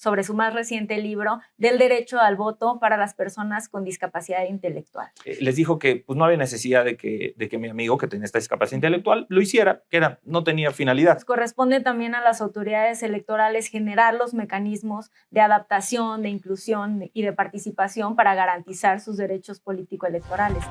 sobre su más reciente libro del derecho al voto para las personas con discapacidad intelectual. Les dijo que pues, no había necesidad de que mi amigo, que tenía esta discapacidad intelectual, lo hiciera, que no tenía finalidad. Pues corresponde también a las autoridades electorales generar los mecanismos de adaptación, de inclusión y de participación para garantizar sus derechos político-electorales.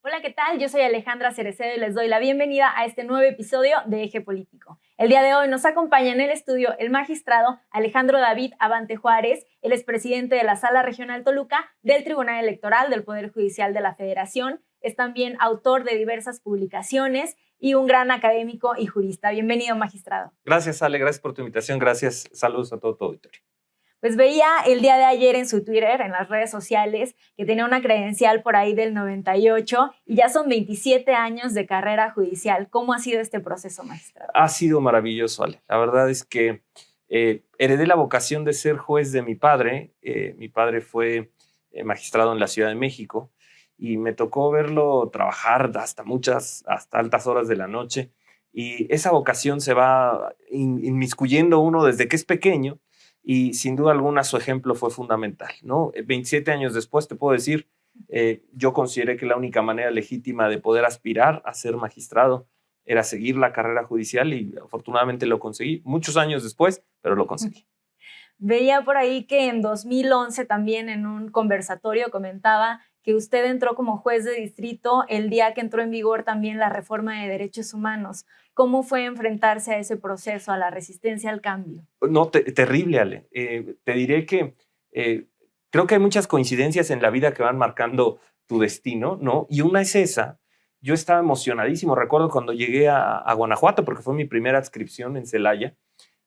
Hola, ¿qué tal? Yo soy Alejandra Cerecedo y les doy la bienvenida a este nuevo episodio de Eje Político. El día de hoy nos acompaña en el estudio el magistrado Alejandro David Abante Juárez. Él es presidente de la Sala Regional Toluca del Tribunal Electoral del Poder Judicial de la Federación. Es también autor de diversas publicaciones y un gran académico y jurista. Bienvenido, magistrado. Gracias, Ale. Gracias por tu invitación. Gracias. Saludos a todo tu auditorio. Pues veía el día de ayer en su Twitter, en las redes sociales, que tenía una credencial por ahí del 98 y ya son 27 años de carrera judicial. ¿Cómo ha sido este proceso, magistrado? Ha sido maravilloso, Ale. La verdad es que heredé la vocación de ser juez de mi padre. Mi padre fue magistrado en la Ciudad de México y me tocó verlo trabajar hasta altas horas de la noche. Y esa vocación se va inmiscuyendo uno desde que es pequeño. Y sin duda alguna su ejemplo fue fundamental, ¿no? 27 años después te puedo decir, yo consideré que la única manera legítima de poder aspirar a ser magistrado era seguir la carrera judicial y afortunadamente lo conseguí. Muchos años después, pero lo conseguí. Veía por ahí que en 2011 también en un conversatorio comentaba que usted entró como juez de distrito el día que entró en vigor también la reforma de derechos humanos. ¿Cómo fue enfrentarse a ese proceso, a la resistencia al cambio? No, terrible, Ale. Te diré que creo que hay muchas coincidencias en la vida que van marcando tu destino, ¿no? Y una es esa. Yo estaba emocionadísimo. Recuerdo cuando llegué a Guanajuato, porque fue mi primera adscripción en Celaya,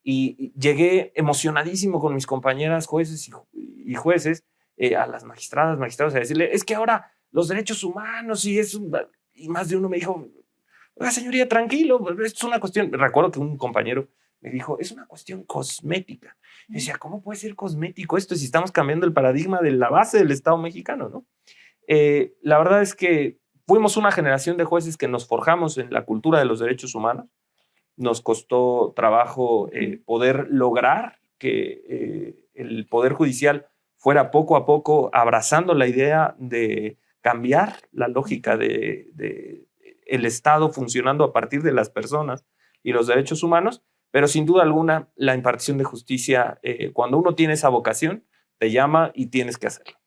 y llegué emocionadísimo con mis compañeras jueces y jueces, a las magistrados, a decirle, es que ahora los derechos humanos y más de uno me dijo, oiga, señoría, tranquilo, esto es una cuestión. Recuerdo que un compañero me dijo, es una cuestión cosmética. Y decía, ¿cómo puede ser cosmético esto si estamos cambiando el paradigma de la base del Estado mexicano, ¿no? La verdad es que fuimos una generación de jueces que nos forjamos en la cultura de los derechos humanos. Nos costó trabajo poder lograr que el Poder Judicial fuera poco a poco abrazando la idea de cambiar la lógica de el Estado funcionando a partir de las personas y los derechos humanos, pero sin duda alguna la impartición de justicia, cuando uno tiene esa vocación, te llama y tienes que hacerlo.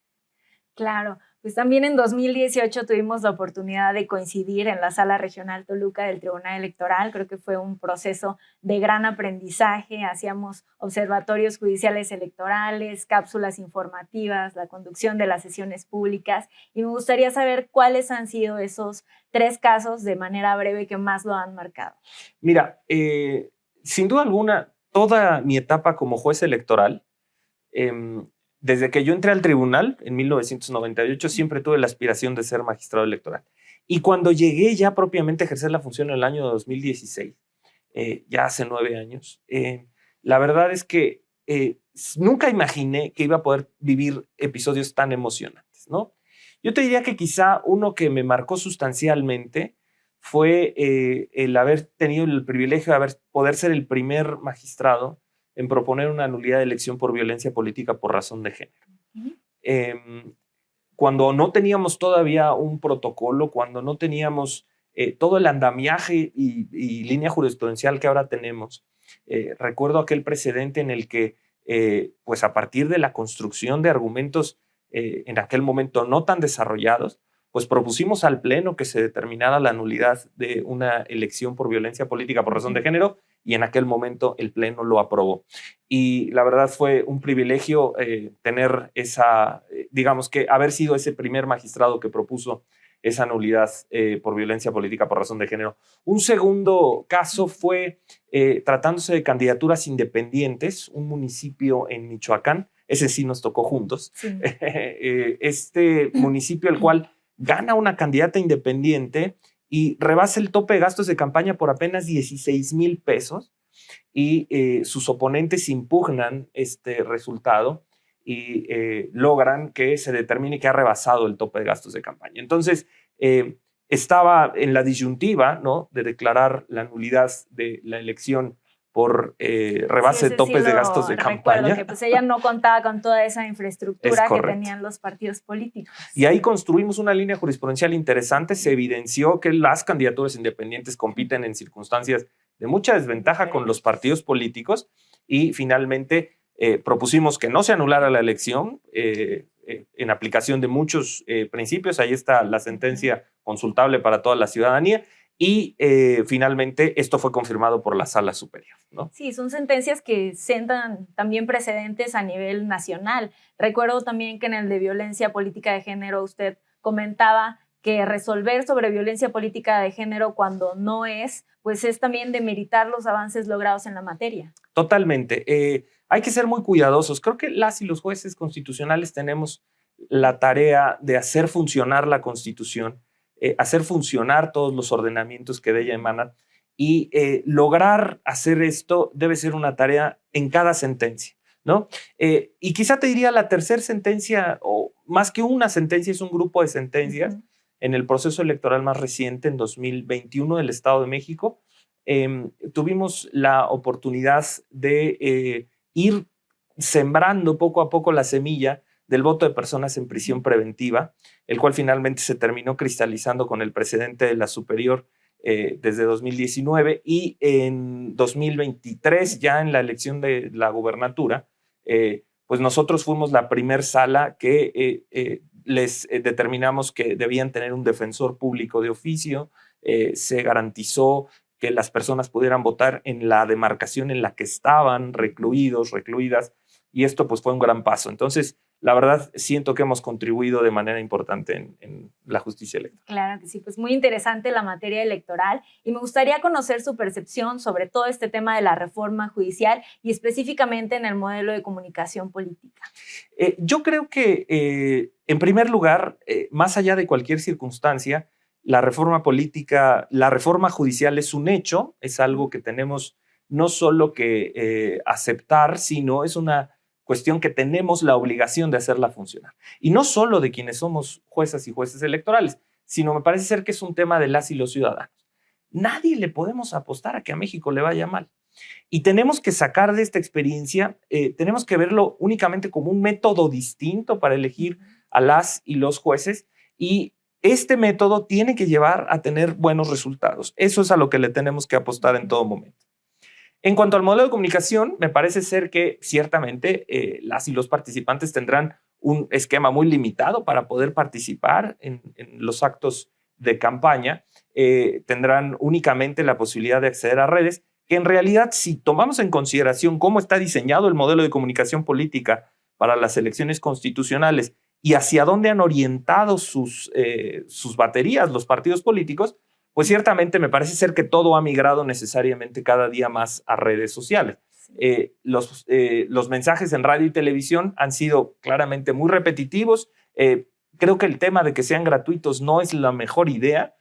Claro, pues también en 2018 tuvimos la oportunidad de coincidir en la Sala Regional Toluca del Tribunal Electoral. Creo que fue un proceso de gran aprendizaje. Hacíamos observatorios judiciales electorales, cápsulas informativas, la conducción de las sesiones públicas. Y me gustaría saber cuáles han sido esos 3 casos de manera breve que más lo han marcado. Mira, sin duda alguna, toda mi etapa como juez electoral, desde que yo entré al tribunal en 1998, siempre tuve la aspiración de ser magistrado electoral. Y cuando llegué ya propiamente a ejercer la función en el año 2016, ya hace 9 años, la verdad es que nunca imaginé que iba a poder vivir episodios tan emocionantes, ¿no? Yo te diría que quizá uno que me marcó sustancialmente fue el haber tenido el privilegio de poder ser el primer magistrado en proponer una nulidad de elección por violencia política por razón de género. Cuando no teníamos todavía un protocolo, cuando no teníamos todo el andamiaje y línea jurisprudencial que ahora tenemos, recuerdo aquel precedente en el que, pues a partir de la construcción de argumentos en aquel momento no tan desarrollados, pues propusimos al Pleno que se determinara la nulidad de una elección por violencia política por razón de género, y en aquel momento el Pleno lo aprobó. Y la verdad fue un privilegio tener digamos que haber sido ese primer magistrado que propuso esa nulidad por violencia política por razón de género. Un segundo caso fue tratándose de candidaturas independientes, un municipio en Michoacán, ese sí nos tocó juntos, sí. Este municipio, el cual gana una candidata independiente y rebasa el tope de gastos de campaña por apenas 16,000 pesos, y sus oponentes impugnan este resultado y logran que se determine que ha rebasado el tope de gastos de campaña. Entonces, estaba en la disyuntiva, ¿no?, de declarar la nulidad de la elección por rebase de topes de gastos de campaña. Que pues ella no contaba con toda esa infraestructura que tenían los partidos políticos. Y ahí construimos una línea jurisprudencial interesante. Se evidenció que las candidaturas independientes compiten en circunstancias de mucha desventaja con los partidos políticos y finalmente propusimos que no se anulara la elección en aplicación de muchos principios. Ahí está la sentencia consultable para toda la ciudadanía. Y finalmente esto fue confirmado por la Sala Superior, ¿no? Sí, son sentencias que sentan también precedentes a nivel nacional. Recuerdo también que en el de violencia política de género usted comentaba que resolver sobre violencia política de género cuando no es, pues es también demeritar los avances logrados en la materia. Totalmente. Hay que ser muy cuidadosos. Creo que las y los jueces constitucionales tenemos la tarea de hacer funcionar la Constitución, hacer funcionar todos los ordenamientos que de ella emanan y lograr hacer esto debe ser una tarea en cada sentencia, ¿no? Y quizá te diría la tercera sentencia, o más que una sentencia, es un grupo de sentencias en el proceso electoral más reciente, en 2021, del Estado de México. Tuvimos la oportunidad de ir sembrando poco a poco la semilla del voto de personas en prisión preventiva, el cual finalmente se terminó cristalizando con el precedente de la Superior desde 2019 y en 2023, ya en la elección de la gubernatura, pues nosotros fuimos la primer sala que les determinamos que debían tener un defensor público de oficio, se garantizó que las personas pudieran votar en la demarcación en la que estaban recluidos, recluidas, y esto pues fue un gran paso. Entonces, la verdad, siento que hemos contribuido de manera importante en la justicia electoral. Claro que sí, pues muy interesante la materia electoral y me gustaría conocer su percepción sobre todo este tema de la reforma judicial y específicamente en el modelo de comunicación política. Yo creo que, en primer lugar, más allá de cualquier circunstancia, la reforma política, la reforma judicial es un hecho, es algo que tenemos no solo que aceptar, sino es una cuestión que tenemos la obligación de hacerla funcionar. Y no solo de quienes somos juezas y jueces electorales, sino me parece ser que es un tema de las y los ciudadanos. Nadie le podemos apostar a que a México le vaya mal. Y tenemos que sacar de esta experiencia, tenemos que verlo únicamente como un método distinto para elegir a las y los jueces, y este método tiene que llevar a tener buenos resultados. Eso es a lo que le tenemos que apostar en todo momento. En cuanto al modelo de comunicación, me parece ser que ciertamente las y los participantes tendrán un esquema muy limitado para poder participar en los actos de campaña. Tendrán únicamente la posibilidad de acceder a redes, que en realidad, si tomamos en consideración cómo está diseñado el modelo de comunicación política para las elecciones constitucionales y hacia dónde han orientado sus baterías los partidos políticos, pues ciertamente me parece ser que todo ha migrado necesariamente cada día más a redes sociales. Los mensajes en radio y televisión han sido claramente muy repetitivos. Creo que el tema de que sean gratuitos no es la mejor idea.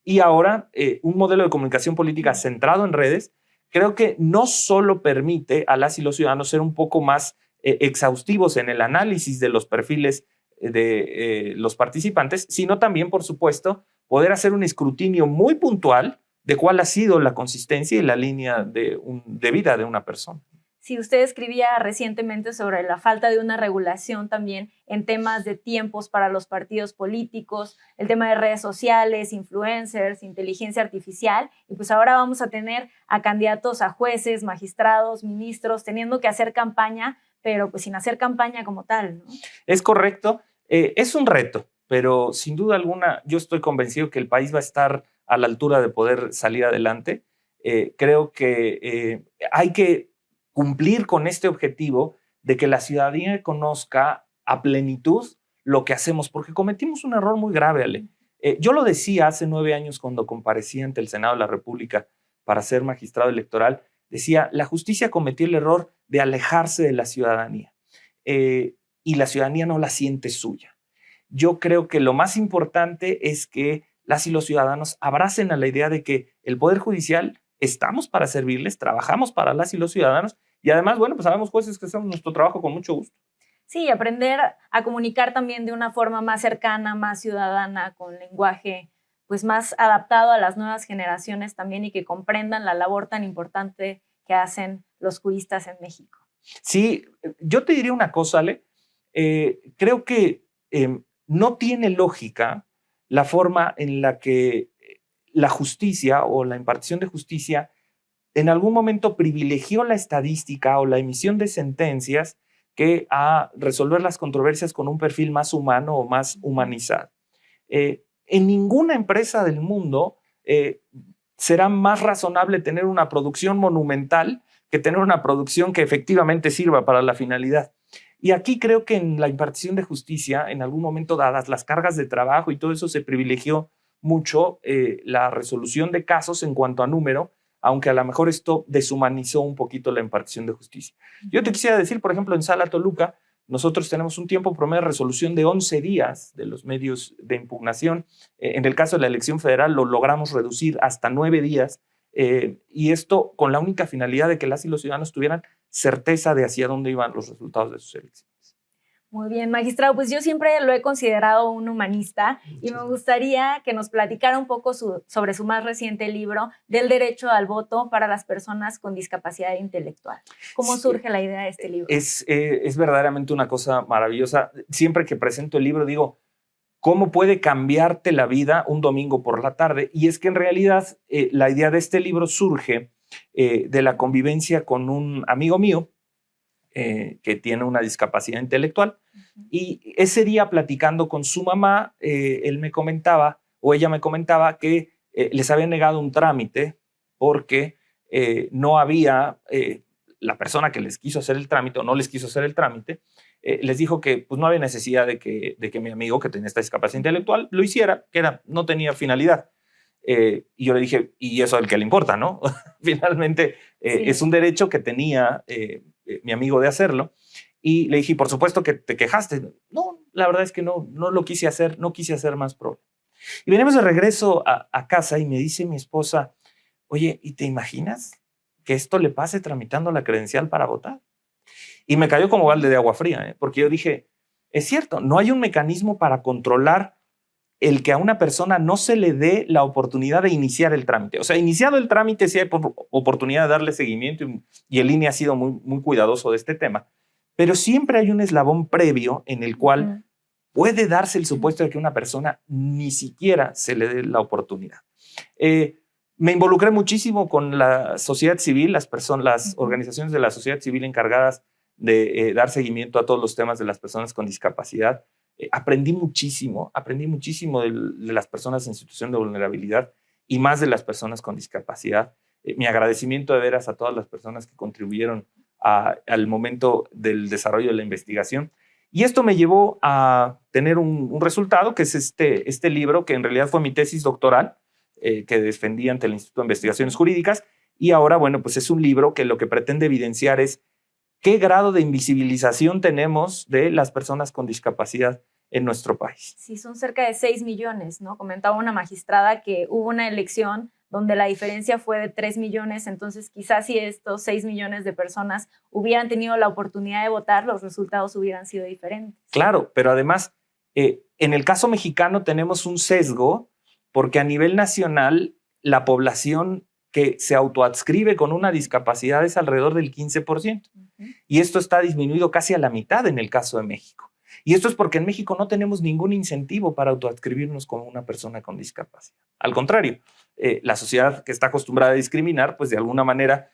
Y ahora un modelo de comunicación política centrado en redes creo que no solo permite a las y los ciudadanos ser un poco más exhaustivos en el análisis de los perfiles de los participantes, sino también, por supuesto, poder hacer un escrutinio muy puntual de cuál ha sido la consistencia y la línea de vida de una persona. Sí, usted escribía recientemente sobre la falta de una regulación también en temas de tiempos para los partidos políticos, el tema de redes sociales, influencers, inteligencia artificial, y pues ahora vamos a tener a candidatos a jueces, magistrados, ministros, teniendo que hacer campaña, pero pues sin hacer campaña como tal, ¿no? Es correcto, es un reto, pero sin duda alguna yo estoy convencido que el país va a estar a la altura de poder salir adelante. Creo que hay que cumplir con este objetivo de que la ciudadanía conozca a plenitud lo que hacemos, porque cometimos un error muy grave, Ale. Yo lo decía hace 9 años cuando comparecí ante el Senado de la República para ser magistrado electoral, decía, la justicia cometió el error de alejarse de la ciudadanía y la ciudadanía no la siente suya. Yo creo que lo más importante es que las y los ciudadanos abracen a la idea de que el Poder Judicial estamos para servirles, trabajamos para las y los ciudadanos y además, bueno, pues sabemos jueces que hacemos nuestro trabajo con mucho gusto. Sí, aprender a comunicar también de una forma más cercana, más ciudadana, con lenguaje pues más adaptado a las nuevas generaciones también y que comprendan la labor tan importante que hacen los juristas en México. Sí, yo te diría una cosa, Ale. Creo que no tiene lógica la forma en la que la justicia o la impartición de justicia en algún momento privilegió la estadística o la emisión de sentencias que a resolver las controversias con un perfil más humano o más humanizado. En ninguna empresa del mundo será más razonable tener una producción monumental que tener una producción que efectivamente sirva para la finalidad. Y aquí creo que en la impartición de justicia, en algún momento, dadas las cargas de trabajo y todo eso, se privilegió mucho la resolución de casos en cuanto a número, aunque a lo mejor esto deshumanizó un poquito la impartición de justicia. Yo te quisiera decir, por ejemplo, en Sala Toluca, nosotros tenemos un tiempo promedio de resolución de 11 días de los medios de impugnación. En el caso de la elección federal lo logramos reducir hasta 9 días. Y esto con la única finalidad de que las y los ciudadanos tuvieran certeza de hacia dónde iban los resultados de sus elecciones. Muy bien, magistrado, pues yo siempre lo he considerado un humanista y me gustaría que nos platicara un poco sobre su más reciente libro del derecho al voto para las personas con discapacidad intelectual. ¿Cómo surge la idea de este libro? Es verdaderamente una cosa maravillosa. Siempre que presento el libro digo, ¿cómo puede cambiarte la vida un domingo por la tarde? Y es que en realidad la idea de este libro surge de la convivencia con un amigo mío que tiene una discapacidad intelectual. Y ese día, platicando con su mamá, él me comentaba, o ella me comentaba, que les había negado un trámite porque no había, la persona que les quiso hacer el trámite o no les quiso hacer el trámite, les dijo que pues, no había necesidad de que mi amigo, que tenía esta discapacidad intelectual, lo hiciera, que no tenía finalidad. Y yo le dije, y eso es el que le importa, ¿no? Finalmente, sí. Es un derecho que tenía mi amigo de hacerlo. Y le dije, por supuesto que te quejaste. No, la verdad es que no lo quise hacer, no quise hacer más problema. Y venimos de regreso a casa y me dice mi esposa, oye, ¿y te imaginas que esto le pase tramitando la credencial para votar? Y me cayó como balde de agua fría, porque yo dije, es cierto, no hay un mecanismo para controlar el que a una persona no se le dé la oportunidad de iniciar el trámite. O sea, iniciado el trámite, sí hay oportunidad de darle seguimiento y el INE ha sido muy, muy cuidadoso de este tema. Pero siempre hay un eslabón previo en el cual puede darse el supuesto de que una persona ni siquiera se le dé la oportunidad. Me involucré muchísimo con la sociedad civil, las organizaciones de la sociedad civil encargadas de dar seguimiento a todos los temas de las personas con discapacidad. Aprendí muchísimo de las personas en situación de vulnerabilidad y más de las personas con discapacidad. Mi agradecimiento de veras a todas las personas que contribuyeron al momento del desarrollo de la investigación. Y esto me llevó a tener un resultado, que es este libro, que en realidad fue mi tesis doctoral, que defendí ante el Instituto de Investigaciones Jurídicas. Y ahora, bueno, pues es un libro que lo que pretende evidenciar es qué grado de invisibilización tenemos de las personas con discapacidad en nuestro país. Sí, son cerca de 6 millones, ¿no? Comentaba una magistrada que hubo una elección donde la diferencia fue de 3 millones, entonces quizás si estos 6 millones de personas hubieran tenido la oportunidad de votar, los resultados hubieran sido diferentes. Claro, pero además, en el caso mexicano tenemos un sesgo porque a nivel nacional la población que se autoadscribe con una discapacidad es alrededor del 15%. Y esto está disminuido casi a la mitad en el caso de México. Y esto es porque en México no tenemos ningún incentivo para autoadscribirnos como una persona con discapacidad. Al contrario, la sociedad que está acostumbrada a discriminar, pues de alguna manera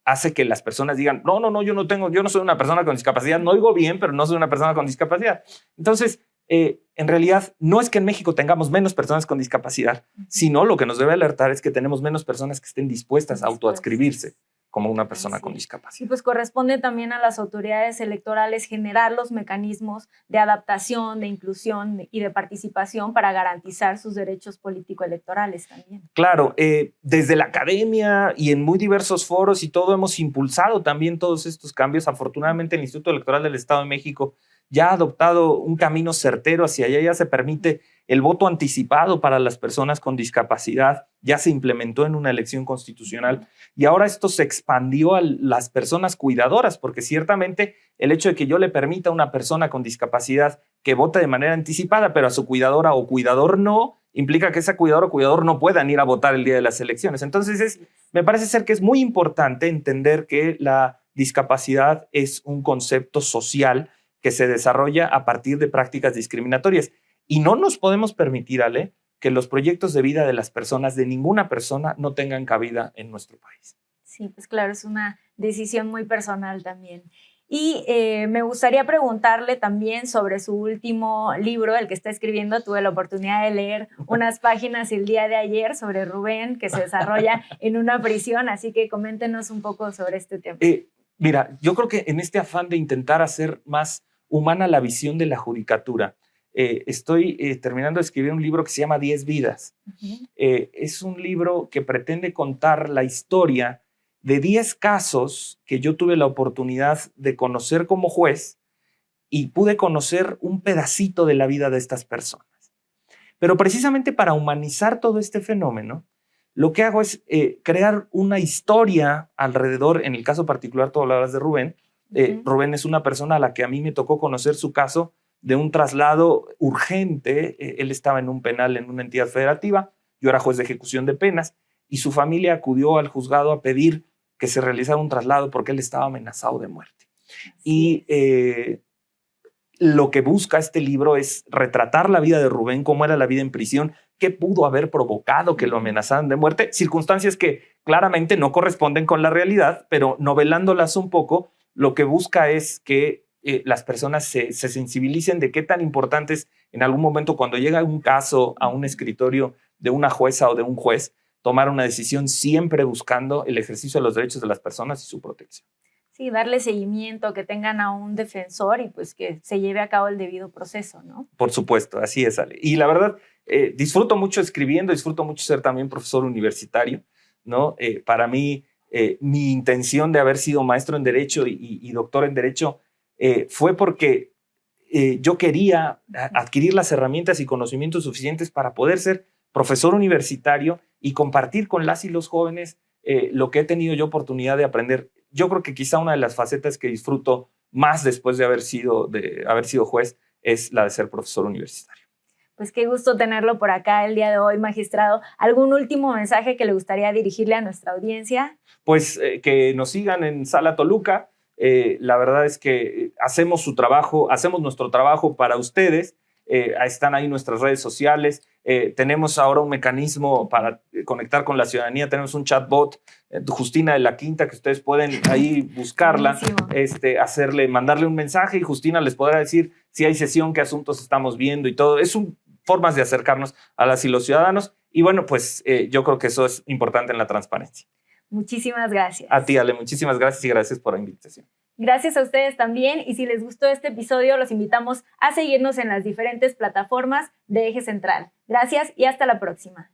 hace que las personas digan, no, yo no soy una persona con discapacidad, no oigo bien, pero no soy una persona con discapacidad. Entonces, en realidad, no es que en México tengamos menos personas con discapacidad, sino lo que nos debe alertar es que tenemos menos personas que estén dispuestas a autoadscribirse como una persona con discapacidad. Y pues corresponde también a las autoridades electorales generar los mecanismos de adaptación, de inclusión y de participación para garantizar sus derechos político-electorales también. Claro, desde la academia y en muy diversos foros y todo hemos impulsado también todos estos cambios. Afortunadamente el Instituto Electoral del Estado de México ya ha adoptado un camino certero hacia allá, ya se permite El voto anticipado para las personas con discapacidad ya se implementó en una elección constitucional y ahora esto se expandió a las personas cuidadoras, porque ciertamente el hecho de que yo le permita a una persona con discapacidad que vote de manera anticipada, pero a su cuidadora o cuidador no, implica que esa cuidadora o cuidador no puedan ir a votar el día de las elecciones. Entonces, me parece ser que es muy importante entender que la discapacidad es un concepto social que se desarrolla a partir de prácticas discriminatorias. Y no nos podemos permitir, Ale, que los proyectos de vida de las personas, de ninguna persona, no tengan cabida en nuestro país. Sí, pues claro, es una decisión muy personal también. Y me gustaría preguntarle también sobre su último libro, el que está escribiendo. Tuve la oportunidad de leer unas páginas el día de ayer sobre Rubén, que se desarrolla en una prisión, así que coméntenos un poco sobre este tema. Mira, yo creo que en este afán de intentar hacer más humana la visión de la judicatura, estoy terminando de escribir un libro que se llama 10 vidas. Es un libro que pretende contar la historia de 10 casos que yo tuve la oportunidad de conocer como juez y pude conocer un pedacito de la vida de estas personas. Pero precisamente para humanizar todo este fenómeno, lo que hago es crear una historia alrededor. En el caso particular, tú hablabas de Rubén. Rubén es una persona a la que a mí me tocó conocer su caso de un traslado urgente. Él estaba en un penal en una entidad federativa, yo era juez de ejecución de penas, y su familia acudió al juzgado a pedir que se realizara un traslado porque él estaba amenazado de muerte. Y lo que busca este libro es retratar la vida de Rubén, cómo era la vida en prisión, qué pudo haber provocado que lo amenazaran de muerte, circunstancias que claramente no corresponden con la realidad, pero novelándolas un poco, lo que busca es que las personas se sensibilicen de qué tan importante es en algún momento cuando llega un caso a un escritorio de una jueza o de un juez, tomar una decisión siempre buscando el ejercicio de los derechos de las personas y su protección. Sí, darle seguimiento, que tengan a un defensor y pues que se lleve a cabo el debido proceso, ¿no? Por supuesto, así es, Ale. Y la verdad, disfruto mucho escribiendo, disfruto mucho ser también profesor universitario, ¿no? Para mí, mi intención de haber sido maestro en Derecho y doctor en Derecho fue porque yo quería adquirir las herramientas y conocimientos suficientes para poder ser profesor universitario y compartir con las y los jóvenes lo que he tenido yo oportunidad de aprender. Yo creo que quizá una de las facetas que disfruto más después de haber sido juez es la de ser profesor universitario. Pues qué gusto tenerlo por acá el día de hoy, magistrado. ¿Algún último mensaje que le gustaría dirigirle a nuestra audiencia? Pues que nos sigan en Sala Toluca. La verdad es que hacemos nuestro trabajo para ustedes. Están ahí nuestras redes sociales. Tenemos ahora un mecanismo para conectar con la ciudadanía. Tenemos un chatbot, Justina de la Quinta, que ustedes pueden ahí buscarla, mandarle un mensaje y Justina les podrá decir si hay sesión, qué asuntos estamos viendo y todo. Formas de acercarnos a las y los ciudadanos. Y bueno, pues yo creo que eso es importante en la transparencia. Muchísimas gracias. A ti, Ale, muchísimas gracias y gracias por la invitación. Gracias a ustedes también, y si les gustó este episodio, los invitamos a seguirnos en las diferentes plataformas de Eje Central. Gracias y hasta la próxima.